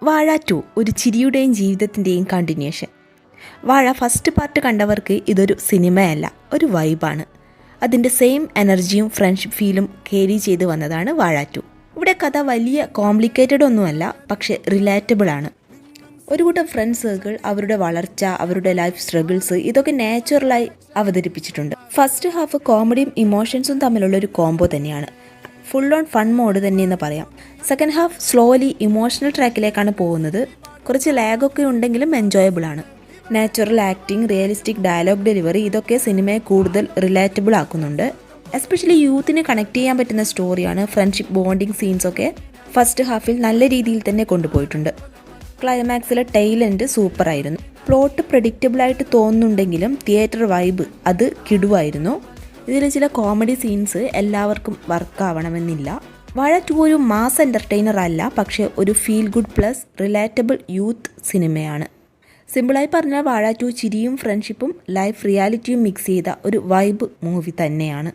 വാഴ 2 ഒരു ചിരിയുടെയും ജീവിതത്തിൻ്റെയും കണ്ടിന്യൂഷൻ. വാഴ ഫസ്റ്റ് പാർട്ട് കണ്ടവർക്ക് ഇതൊരു സിനിമയല്ല, ഒരു വൈബാണ്. അതിൻ്റെ സെയിം എനർജിയും ഫ്രണ്ട്ഷിപ്പ് ഫീലും ക്യാരി ചെയ്ത് വന്നതാണ് വാഴ 2. ഇവിടെ കഥ വലിയ കോംപ്ലിക്കേറ്റഡ് ഒന്നുമല്ല, പക്ഷേ റിലേറ്റബിൾ ആണ്. ഒരു കൂട്ടം ഫ്രണ്ട് സർക്കിൾ, അവരുടെ വളർച്ച, അവരുടെ ലൈഫ് സ്ട്രഗിൾസ്, ഇതൊക്കെ നാച്ചുറലായി അവതരിപ്പിച്ചിട്ടുണ്ട്. ഫസ്റ്റ് ഹാഫ് കോമഡിയും ഇമോഷൻസും തമ്മിലുള്ള ഒരു കോംബോ തന്നെയാണ്. ഫുൾ ഓൺ ഫൺ മോഡ് തന്നെയെന്ന് പറയാം. സെക്കൻഡ് ഹാഫ് സ്ലോലി ഇമോഷണൽ ട്രാക്കിലേക്കാണ് പോകുന്നത്. കുറച്ച് ലാഗൊക്കെ ഉണ്ടെങ്കിലും എൻജോയബിൾ ആണ്. Natural acting, realistic dialogue delivery, ഇതൊക്കെ സിനിമയെ കൂടുതൽ റിലേറ്റബിൾ ആക്കുന്നുണ്ട്. എസ്പെഷ്യലി യൂത്തിന് കണക്ട് ചെയ്യാൻ പറ്റുന്ന സ്റ്റോറിയാണ്. ഫ്രണ്ട്ഷിപ്പ് ബോണ്ടിങ് സീൻസൊക്കെ ഫസ്റ്റ് ഹാഫിൽ നല്ല രീതിയിൽ തന്നെ കൊണ്ടുപോയിട്ടുണ്ട്. ക്ലൈമാക്സിലെ ടൈലൻഡ് സൂപ്പറായിരുന്നു. പ്ലോട്ട് പ്രഡിക്റ്റബിളായിട്ട് തോന്നുന്നുണ്ടെങ്കിലും തിയേറ്റർ വൈബ് അത് കിടുവായിരുന്നു. ഇതിൽ ചില കോമഡി സീൻസ് എല്ലാവർക്കും വർക്കാവണമെന്നില്ല. വാഴ 2 ഒരു മാസ് എൻ്റർടൈനർ അല്ല, പക്ഷേ ഒരു feel good plus relatable youth സിനിമയാണ്. സിമ്പിളായി പറഞ്ഞാൽ വാഴ 2 ചിരിയും ഫ്രണ്ട്ഷിപ്പും ലൈഫ് റിയാലിറ്റിയും മിക്സ് ചെയ്ത ഒരു വൈബ് മൂവി തന്നെയാണ്.